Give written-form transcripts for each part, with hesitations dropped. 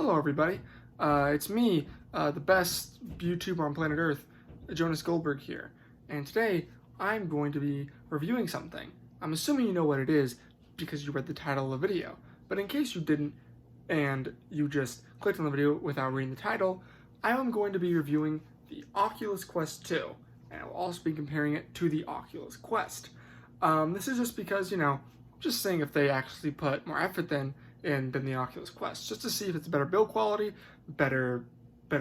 Hello everybody, it's me, the best YouTuber on planet Earth, Jonas here, and today I'm going to be reviewing something. I'm assuming you know what it is because you read the title of the video, but in case you didn't and you just clicked on the video without reading the title, I am going to be reviewing the Oculus Quest 2, and I will also be comparing it to the Oculus Quest. This is just because, just saying if they actually put more effort than the Oculus Quest, just to see if it's better build quality, better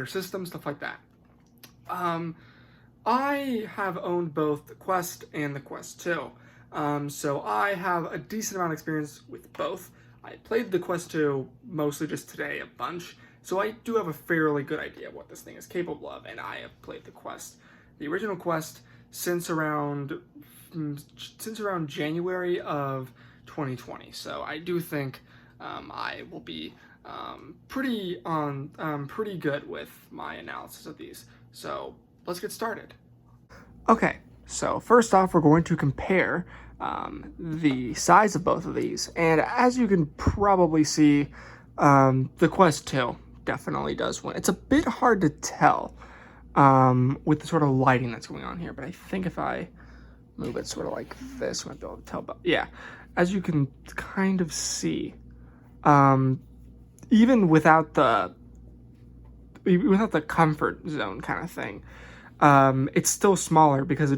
system, stuff like that. I have owned both the Quest and the Quest 2, so I have a decent amount of experience with both. I played the Quest 2 mostly just today a bunch, so I do have a fairly good idea of what this thing is capable of, and I have played the original Quest, since around January of 2020. So I do think I will be pretty good with my analysis of these. So let's get started. Okay, so first off, we're going to compare the size of both of these, and as you can probably see, the Quest 2 definitely does win. It's a bit hard to tell with the sort of lighting that's going on here, but I think if I move it sort of like this, I might be able to tell. But yeah, as you can kind of see, even without the comfort zone kind of thing, it's still smaller because you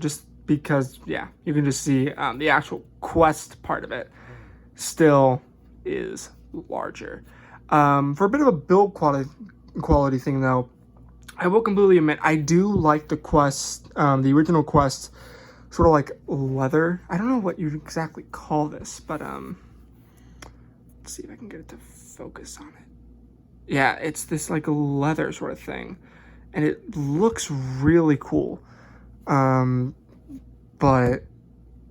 can just see the actual Quest part of it still is larger. For a bit of a build quality thing though, I will completely admit I do like the Quest, the original Quest, sort of like leather. I don't know what you'd exactly call this, but let's see if I can get it to focus on it. Yeah, it's this like leather sort of thing, and it looks really cool. But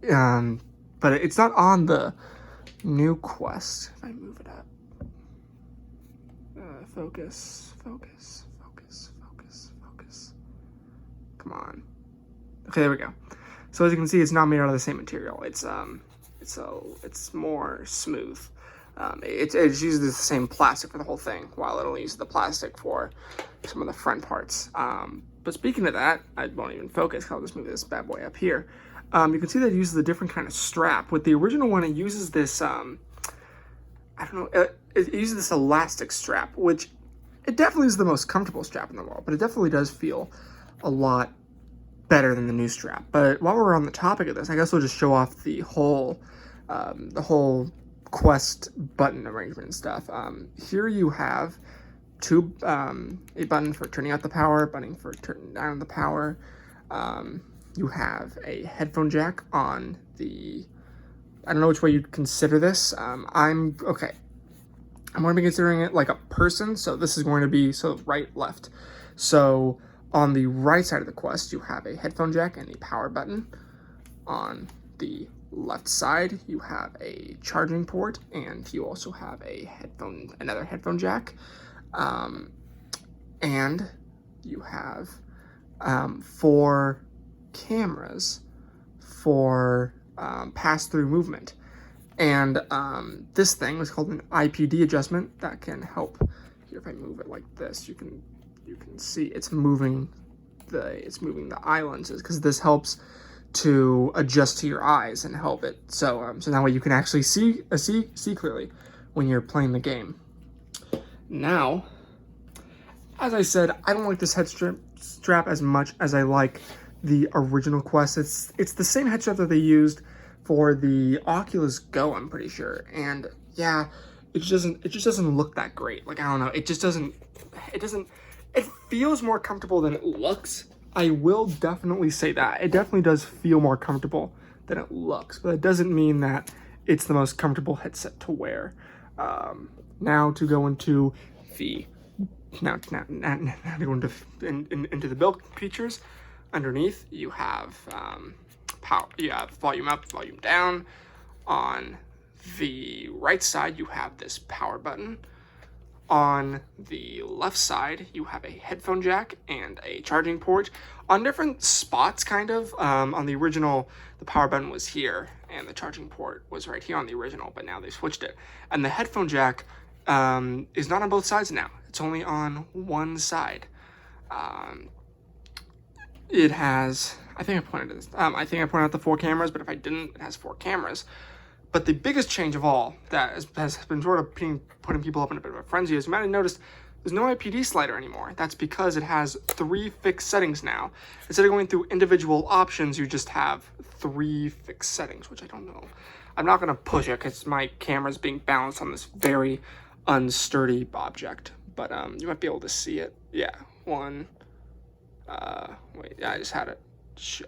it's not on the new Quest. If I move it up, focus. Come on. Okay, there we go. So as you can see, it's not made out of the same material. It's more smooth. It uses the same plastic for the whole thing, while it only uses the plastic for some of the front parts. But speaking of that, I won't even focus. I'll just move this bad boy up here. You can see that it uses a different kind of strap. With the original one, it uses this, it uses this elastic strap, which it definitely is the most comfortable strap in the world, but it definitely does feel a lot better than the new strap. But while we're on the topic of this, I guess we'll just show off the whole Quest button arrangement and stuff. Here you have a button for turning up the power, button for turning down the power. You have a headphone jack on the, I don't know which way you'd consider this. I'm going to be considering it like a person, so this is going to be right, left. So on the right side of the Quest, you have a headphone jack and a power button. On the left side, you have a charging port, and you also have another headphone jack. And you have 4 cameras for pass-through movement. And this thing is called an IPD adjustment that can help. Here, if I move it like this, you can see it's moving the eye lenses, because this helps to adjust to your eyes and help it so that way you can actually see clearly when you're playing the game. Now, as I said, I don't like this head strap as much as I like the original Quest. It's the same head strap that they used for the Oculus Go, I'm pretty sure, and yeah, it just doesn't look that great. Like, I don't know, it feels more comfortable than it looks. I will definitely say that. It definitely does feel more comfortable than it looks, but it doesn't mean that it's the most comfortable headset to wear. Now to go into the into the build features. Underneath, you have power. You have volume up, volume down. On the right side, you have this power button. On the left side, you have a headphone jack and a charging port on different spots, kind of. On the original, the power button was here, and the charging port was right here on the original, but now they switched it. And the headphone jack is not on both sides now. It's only on one side. It has, I think I pointed this. I think I pointed out the 4 cameras, but if I didn't, it has 4 cameras. But the biggest change of all that has been sort of putting people up in a bit of a frenzy is you might have noticed there's no IPD slider anymore. That's because it has 3 fixed settings now. Instead of going through individual options, you just have 3 fixed settings, which I don't know. I'm not going to push it because my camera's being balanced on this very unsturdy object. But you might be able to see it. Yeah, 1. Wait, yeah, I just had it.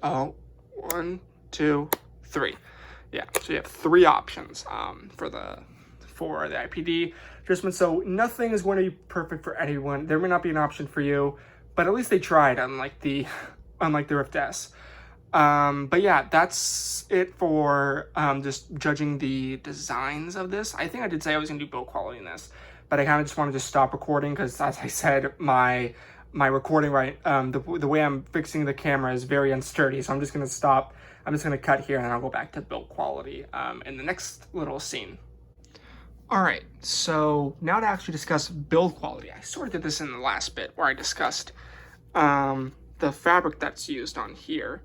Oh, 1, 2, 3. Yeah, so you have 3 options for the IPD adjustment. So nothing is going to be perfect for anyone. There may not be an option for you, but at least they tried, unlike the Rift S. But yeah, that's it for just judging the designs of this. I think I did say I was gonna do build quality in this, but I kind of just wanted to stop recording because, as I said, my recording the way I'm fixing the camera is very unsturdy. So I'm just gonna stop. I'm just gonna cut here and then I'll go back to build quality in the next little scene. All right, so now to actually discuss build quality. I sort of did this in the last bit where I discussed the fabric that's used on here.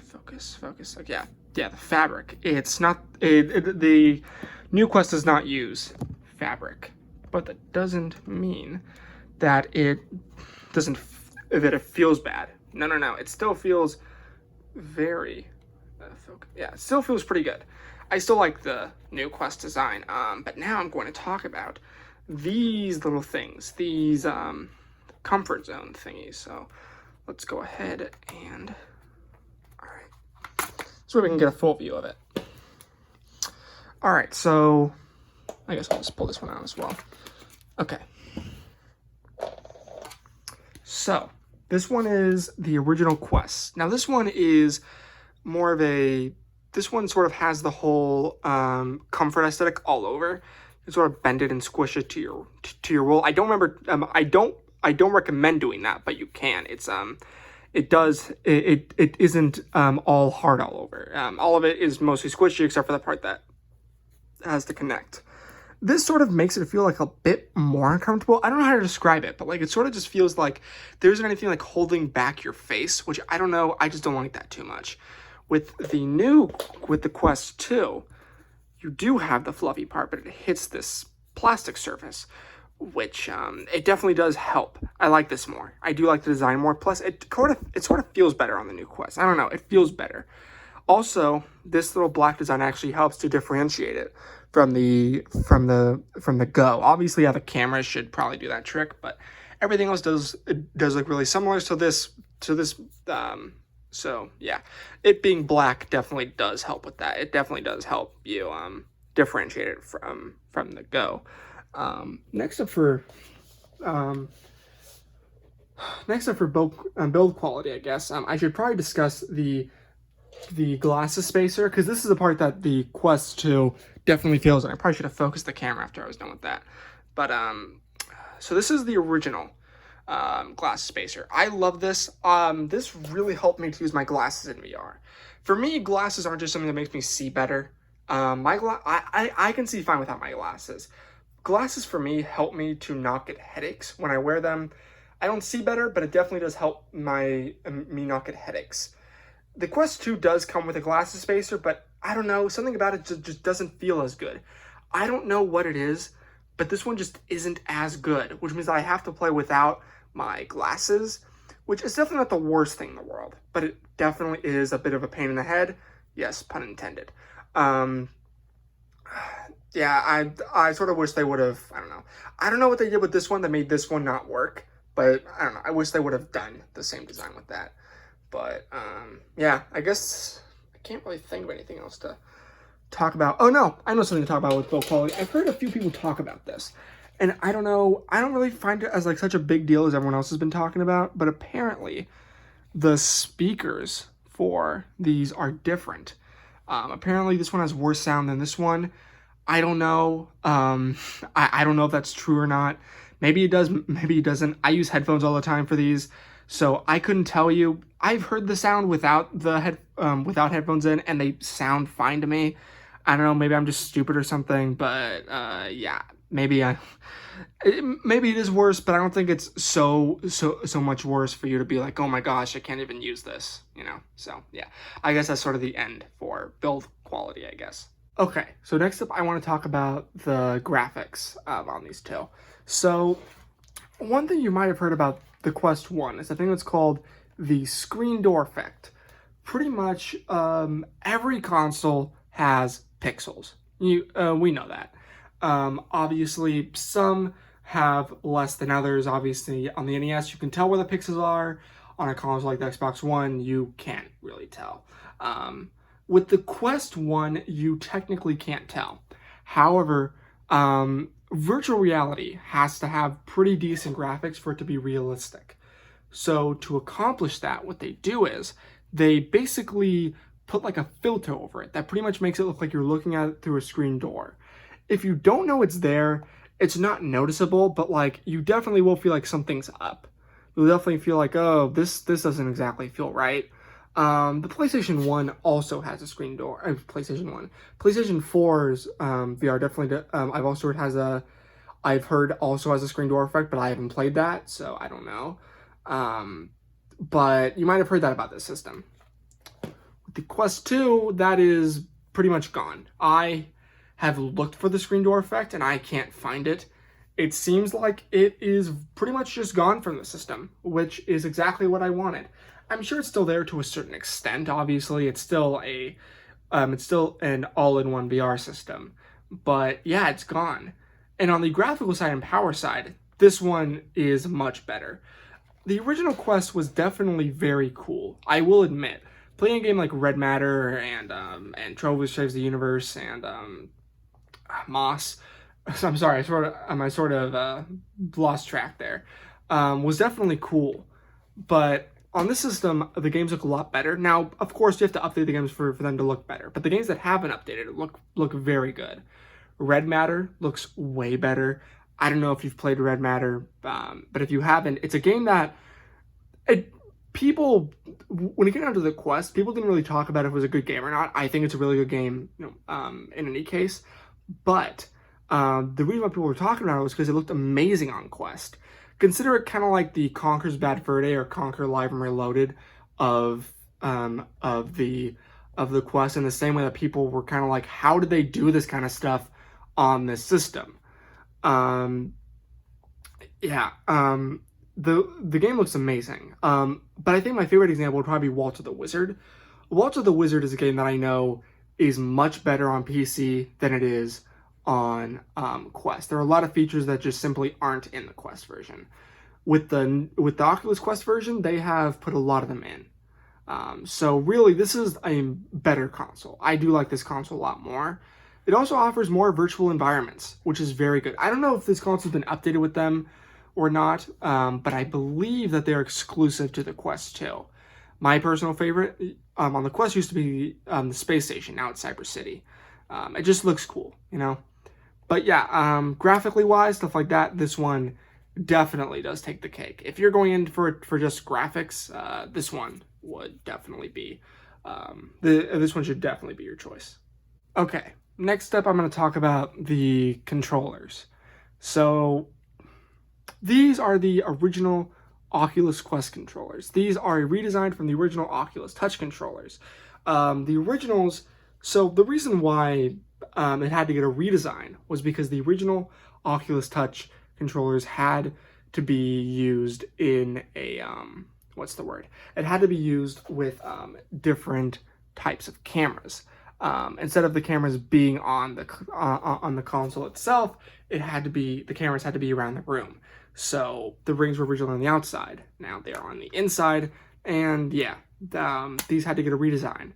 Focus. Like, yeah, the fabric. It's not, the new Quest does not use fabric, but that doesn't mean that it feels bad. No. It still feels very, it still feels pretty good. I still like the new Quest design, but now I'm going to talk about these little things, these comfort zone thingies. So let's go ahead and, all right, so we can get a full view of it. All right, so I guess I'll just pull this one out as well. Okay. So this one is the original Quest. Now this one is more of this one sort of has the whole comfort aesthetic all over. You sort of bend it and squish it to your roll. I don't remember. I don't recommend doing that, but you can. It's it isn't all hard all over. All of it is mostly squishy except for the part that has to connect. This sort of makes it feel like a bit more uncomfortable. I don't know how to describe it, but like it sort of just feels like there isn't anything like holding back your face, which I don't know. I just don't like that too much. With the Quest 2, you do have the fluffy part, but it hits this plastic surface, which it definitely does help. I like this more. I do like the design more. Plus, it sort of feels better on the new Quest. I don't know. It feels better. Also, this little black design actually helps to differentiate it from the Go. Obviously, the camera should probably do that trick, but everything else does look really similar. So yeah, it being black definitely does help with that. It definitely does help you differentiate it from the Go. Next up for build quality, I guess I should probably discuss the glasses spacer, because this is a part that the Quest 2 definitely feels, and I probably should have focused the camera after I was done with that. But so this is the original glass spacer. I love this. This really helped me to use my glasses in VR. For me, glasses aren't just something that makes me see better. I can see fine without my glasses. Glasses for me help me to not get headaches when I wear them. I don't see better, but it definitely does help me not get headaches. The Quest 2 does come with a glasses spacer, but I don't know, something about it just doesn't feel as good. I don't know what it is, but this one just isn't as good, which means that I have to play without my glasses, which is definitely not the worst thing in the world, but it definitely is a bit of a pain in the head. Yes, pun intended. Yeah, I sort of wish they would have, I don't know what they did with this one that made this one not work, but I don't know, I wish they would have done the same design with that. But yeah, I guess I can't really think of anything else to talk about. Oh no, I know something to talk about with build quality. I've heard a few people talk about this, and I don't know, I don't really find it as like such a big deal as everyone else has been talking about, but apparently the speakers for these are different. Apparently this one has worse sound than this one. I don't know. I don't know if that's true or not. Maybe it does, maybe it doesn't. I use headphones all the time for these, so I couldn't tell you. I've heard the sound without the without headphones in, and they sound fine to me. I don't know, maybe I'm just stupid or something, but yeah, maybe it is worse, but I don't think it's so much worse for you to be like, oh my gosh, I can't even use this, you know? So yeah, I guess that's sort of the end for build quality, I guess. Okay, so next up, I want to talk about the graphics on these two. So one thing you might have heard about the Quest 1 is a thing that's called the screen door effect. Pretty much every console has pixels. We know that. Obviously, some have less than others. Obviously, on the NES, you can tell where the pixels are. On a console like the Xbox One, you can't really tell. With the Quest 1, you technically can't tell. However, virtual reality has to have pretty decent graphics for it to be realistic. So to accomplish that, what they do is they basically put like a filter over it that pretty much makes it look like you're looking at it through a screen door. If you don't know it's there, it's not noticeable, but like you definitely will feel like something's up. You'll definitely feel like, oh, this doesn't exactly feel right. The PlayStation 1 also has a screen door. PlayStation 1. PlayStation 4's VR definitely, I've heard also has a screen door effect, but I haven't played that, so I don't know. But you might have heard that about this system. With the Quest 2, that is pretty much gone. I have looked for the screen door effect and I can't find it. It seems like it is pretty much just gone from the system, which is exactly what I wanted. I'm sure it's still there to a certain extent. Obviously, it's still an all-in-one VR system, but yeah, it's gone. And on the graphical side and power side, this one is much better. The original Quest was definitely very cool, I will admit. Playing a game like Red Matter and Trovo Saves the Universe and Moss. I'm sorry, I sort of lost track there. Was definitely cool, but on this system, the games look a lot better. Now, of course, you have to update the games for them to look better, but the games that haven't updated look very good. Red Matter looks way better. I don't know if you've played Red Matter, but if you haven't, it's a game that people, when it came down to the Quest, people didn't really talk about if it was a good game or not. I think it's a really good game, in any case. But the reason why people were talking about it was because it looked amazing on Quest. Consider it kind of like the Conker's Bad Fur Day or Conker Live and Reloaded of the Quest, in the same way that people were kind of like, how did they do this kind of stuff on this system? The game looks amazing. But I think my favorite example would probably be Walter the Wizard. Walter the Wizard is a game that I know is much better on PC than it is on Quest. There are a lot of features that just simply aren't in the Quest version. With the Oculus Quest version, they have put a lot of them in. So really, this is a better console. I do like this console a lot more. It also offers more virtual environments, which is very good. I don't know if this console's been updated with them or not, but I believe that they're exclusive to the Quest 2. My personal favorite on the Quest used to be the space station. Now it's Cyber City. It just looks cool, you know? But yeah, graphically wise, stuff like that, this one definitely does take the cake. If you're going in for just graphics, this one would definitely be, this one should definitely be your choice. Okay, next up I'm going to talk about the controllers. So these are the original Oculus Quest controllers. These are redesigned from the original Oculus Touch controllers. The originals, so the reason why it had to get a redesign was because the original Oculus Touch controllers had to be used in a, It had to be used with different types of cameras. Instead of the cameras being on the console itself, the cameras had to be around the room. So the rings were originally on the outside. Now they're on the inside, and yeah, these had to get a redesign.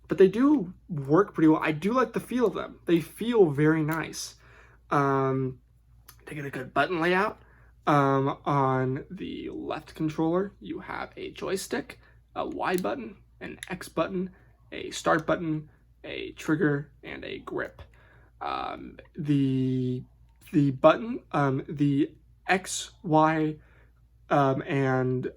But they do work pretty well. I do like the feel of them. They feel very nice. They get a good button layout. On the left controller, you have a joystick, a Y button, an X button, a start button, a trigger, and a grip. The button, the X, Y, and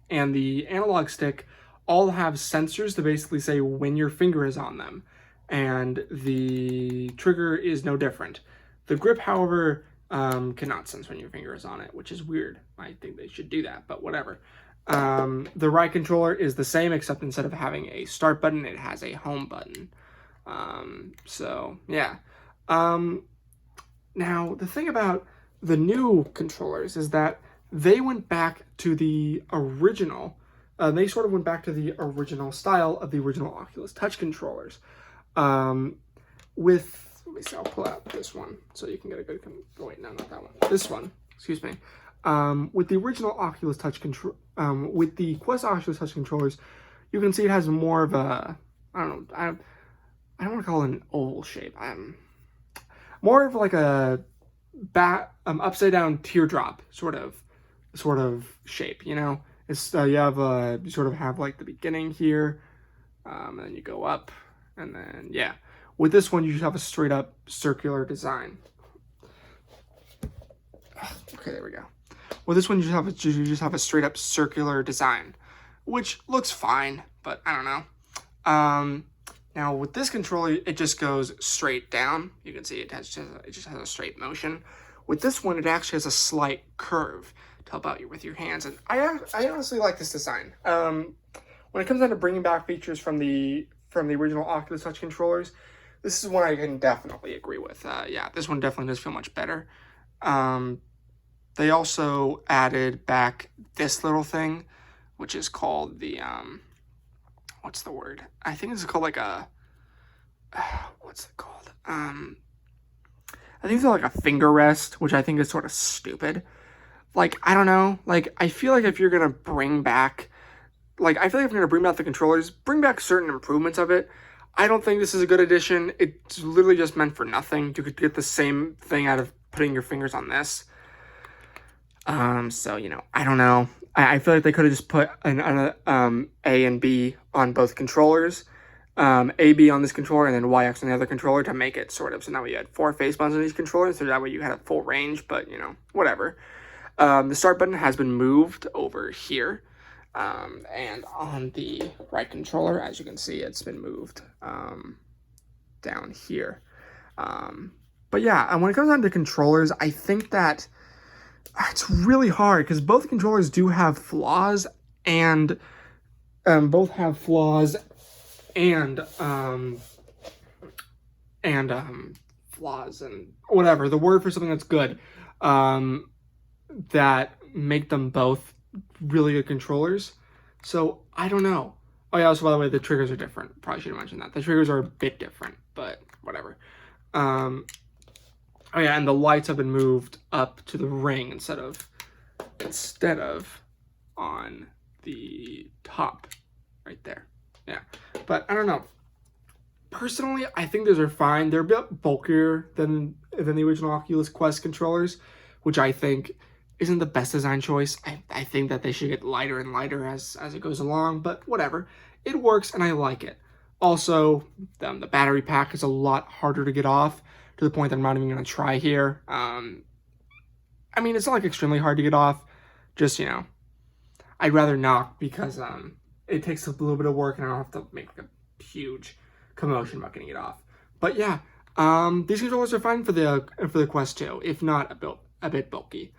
and the analog stick all have sensors to basically say when your finger is on them, and the trigger is no different. The grip, however, cannot sense when your finger is on it, which is weird. I think they should do that, but whatever. The right controller is the same, except instead of having a start button, it has a home button. So, yeah. Now, the thing about the new controllers is that they went back to the original. They sort of went back to the original style of the original Oculus Touch controllers. Let me see, I'll pull out this one so you can get a good, wait, no, not that one. This one, excuse me. With the original Oculus Touch control, with the Quest Oculus Touch controllers, you can see it has more of a, I don't know, I don't want to call it an oval shape. More of like a upside down teardrop sort of shape, you know? It's you sort of have like the beginning here, and then you go up, and then yeah. With this one, you just have a straight up circular design. Okay, there we go. With this one, you just have a straight up circular design, which looks fine, but I don't know. Now with this controller, it just goes straight down. You can see it just has a straight motion. With this one, it actually has a slight curve to help out you with your hands, and I honestly like this design. When it comes down to bringing back features from the original Oculus Touch controllers, this is one I can definitely agree with. Yeah, this one definitely does feel much better. They also added back this little thing, which is called the, what's the word? I think it's called like a, what's it called? I think it's like a finger rest, which I think is sort of stupid. Like, I don't know. Like, I feel like if you're going to bring back, the controllers, bring back certain improvements of it. I don't think this is a good addition. It's literally just meant for nothing. You could get the same thing out of putting your fingers on this. So, you know, I don't know. I feel like they could have just put an A and B on both controllers. A, B on this controller, and then Y, X on the other controller to make it sort of, so now you had 4 face buttons on each controller, so that way you had a full range, but, you know, whatever. The start button has been moved over here. And on the right controller, as you can see, it's been moved down here. But yeah, and when it comes down to controllers, I think that it's really hard because both controllers do have flaws, and flaws and whatever, the word for something that's good, that make them both really good controllers. So I don't know. Oh yeah, also by the way, the triggers are different. Probably should have mentioned that. The triggers are a bit different, but whatever. Oh yeah, and the lights have been moved up to the ring instead of on the top right there. Yeah, but I don't know. Personally, I think those are fine. They're a bit bulkier than the original Oculus Quest controllers, which I think isn't the best design choice. I think that they should get lighter and lighter as it goes along, but whatever. It works and I like it. Also, the battery pack is a lot harder to get off, to the point that I'm not even going to try here. I mean, it's not like extremely hard to get off. Just, you know, I'd rather not, because it takes a little bit of work and I don't have to make like a huge commotion about getting it off. But yeah, these controllers are fine for the Quest 2, if not a bit bulky.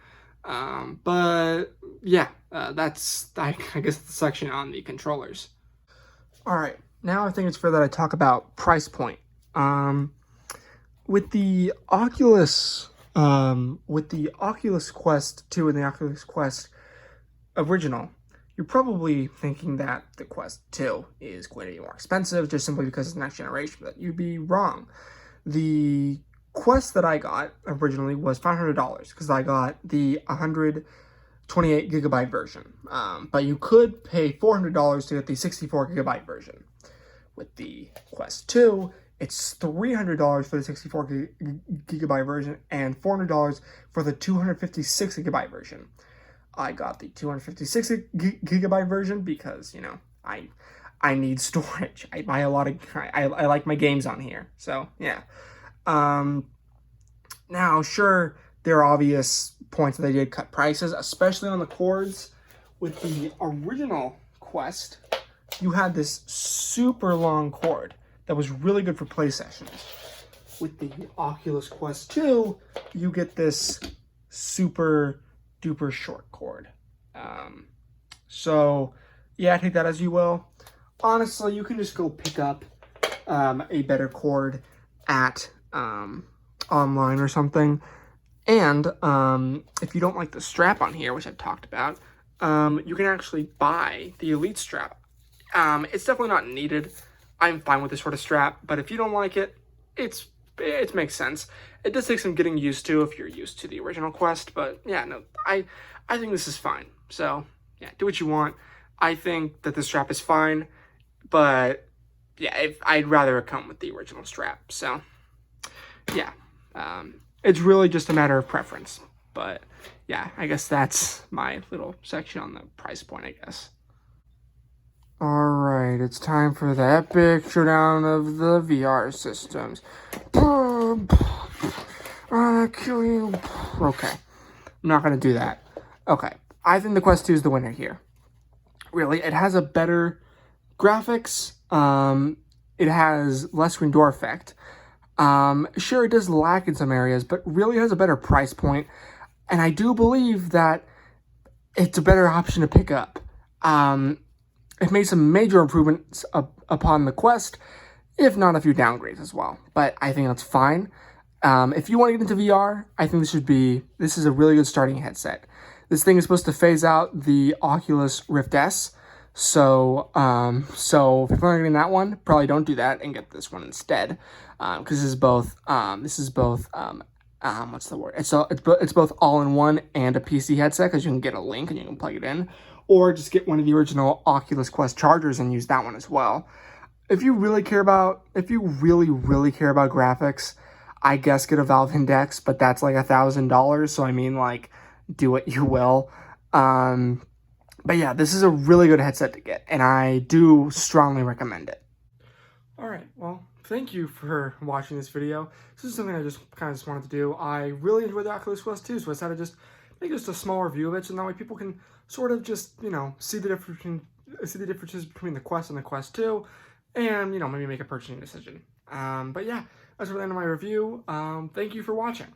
But yeah, that's I guess the section on the controllers. All right, now I think it's fair that I talk about price point. With the Oculus Quest 2 and the Oculus Quest original, you're probably thinking that the Quest 2 is going to be more expensive just simply because it's next generation, but you'd be wrong. The Quest that I got originally was $500 because I got the 128 gigabyte version. But you could pay $400 to get the 64 gigabyte version. With the Quest 2, it's $300 for the 64 gigabyte version and $400 for the 256 gigabyte version. I got the 256 gigabyte version because, you know, I need storage. I buy a lot of, I like my games on here. So, yeah. Now, sure, there are obvious points that they did cut prices, especially on the cords. With the original Quest, you had this super long cord that was really good for play sessions. with the Oculus Quest 2, you get this super duper short cord. So yeah, take that as you will. Honestly, you can just go pick up a better cord at online or something. And if you don't like the strap on here, which I've talked about, you can actually buy the Elite strap. It's definitely not needed. I'm fine with this sort of strap, but if you don't like it, it makes sense. It does take some getting used to if you're used to the original Quest, but yeah, no, I think this is fine. So yeah, do what you want. I think that the strap is fine, but yeah, I'd rather it come with the original strap. So yeah, it's really just a matter of preference. But yeah, I guess that's my little section on the price point, I guess. Alright, it's time for the epic showdown of the VR systems. I'll kill you. Okay, I'm not going to do that. Okay, I think the Quest 2 is the winner here. Really, it has a better graphics. It has less screen door effect. Sure, it does lack in some areas, but really has a better price point. And I do believe that it's a better option to pick up. It made some major improvements upon the Quest, if not a few downgrades as well. But I think that's fine. If you want to get into VR, I think this is a really good starting headset. This thing is supposed to phase out the Oculus Rift S. So if you're not getting that one, probably don't do that and get this one instead. Because this is both, what's the word? It's both all-in-one and a PC headset, because you can get a link and you can plug it in, or just get one of the original Oculus Quest chargers and use that one as well. If you really care about graphics, I guess get a Valve Index, but that's like $1,000. So I mean, like, do what you will. But yeah, this is a really good headset to get, and I do strongly recommend it. All right, well, thank you for watching this video. This is something I just wanted to do. I really enjoyed the Oculus Quest 2, so I decided to just make just a small review of it, so that way people can sort of just, see the differences between the Quest and the Quest 2, and, maybe make a purchasing decision. But yeah, that's the end of my review. Thank you for watching.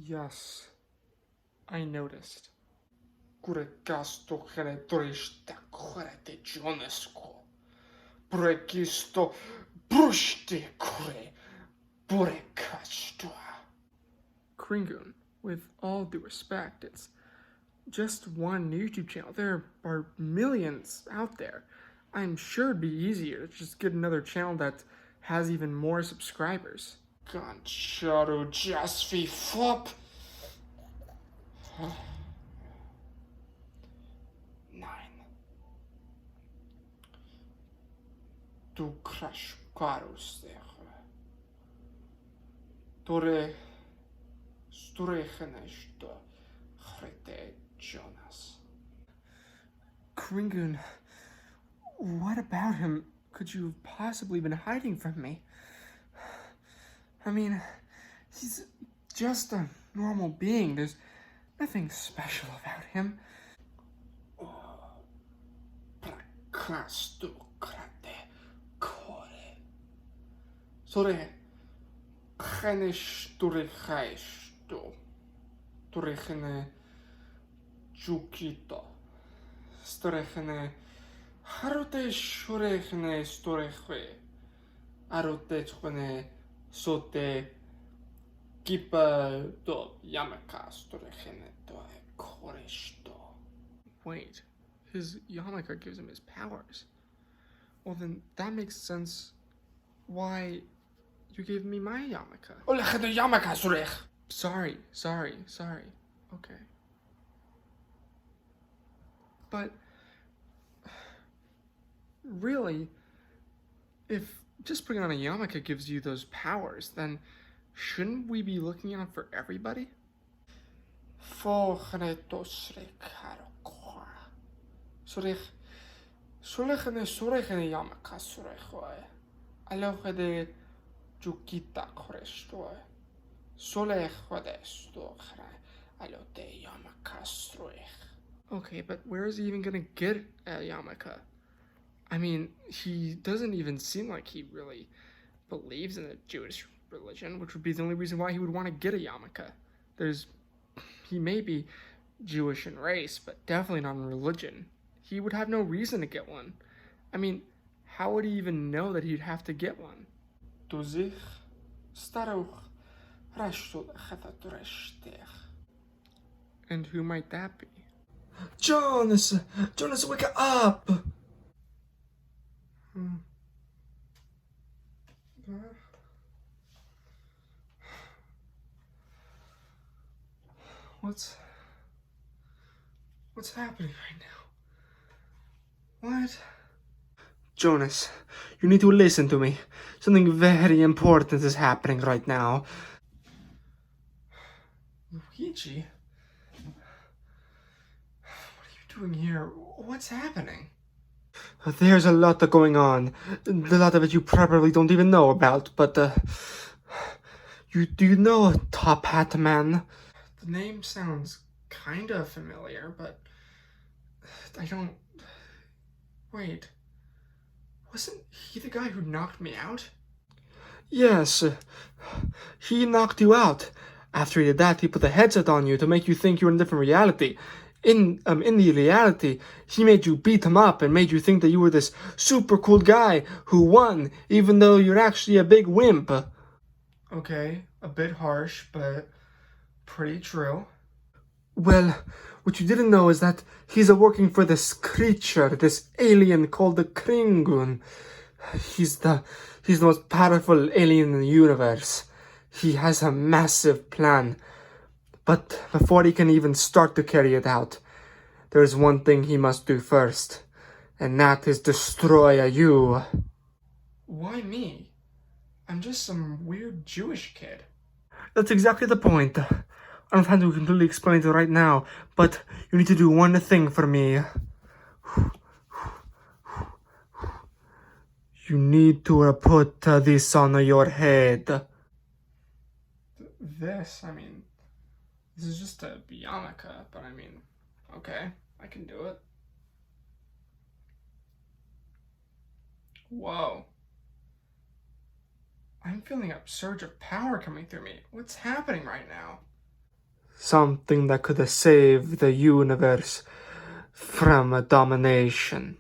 Yes, I noticed. Jonas. Kringoon, with all due respect, it's just one YouTube channel. There are millions out there. I'm sure it'd be easier to just get another channel that has even more subscribers. Gancharu Jasvi Flop. Tu crash carus there. Tore Sturechenesto Hrete Jonas. Kringoon, what about him could you have possibly been hiding from me? I mean, he's just a normal being. There's nothing special about him. Sore Chenish Turechaisto Turechene Jukito Storechene Harote Shurechene Storeche Arote Chone Sote Kipa do Yamaka Storechene do Koresto. Wait, his Yamaka gives him his powers. Well, then that makes sense why you gave me my Yamaka. Sorry. Okay. But really, if just putting on a Yamaka gives you those powers, then shouldn't we be looking out for everybody? Sulechene surechene yamaka surechoe. Alochede jukita korestoe. Solechode stochre. Alote yamaka struech. Okay, but where is he even gonna get a yarmulke? I mean, he doesn't even seem like he really believes in the Jewish religion, which would be the only reason why he would want to get a yarmulke. He may be Jewish in race, but definitely not in religion. He would have no reason to get one. I mean, how would he even know that he'd have to get one? And who might that be? Jonas! Jonas, wake up! What's happening right now? What? Jonas, you need to listen to me. Something very important is happening right now. Luigi? What are you doing here? What's happening? There's a lot going on. A lot of it you probably don't even know about, but, do you know Top Hat Man? The name sounds kind of familiar, but I don't... Wait. Wasn't he the guy who knocked me out? Yes. He knocked you out. After he did that, he put a headset on you to make you think you were in a different reality. In the reality, he made you beat him up and made you think that you were this super cool guy who won, even though you're actually a big wimp. Okay, a bit harsh, but pretty true. Well, what you didn't know is that he's working for this creature, this alien called the Kringun. He's the most powerful alien in the universe. He has a massive plan. But before he can even start to carry it out, there's one thing he must do first, and that is destroy you. Why me? I'm just some weird Jewish kid. That's exactly the point. I don't have to completely explain it right now, but you need to do one thing for me. You need to put this on your head. This is just a yarmulke, but okay, I can do it. Whoa. I'm feeling a surge of power coming through me. What's happening right now? Something that could save the universe from domination.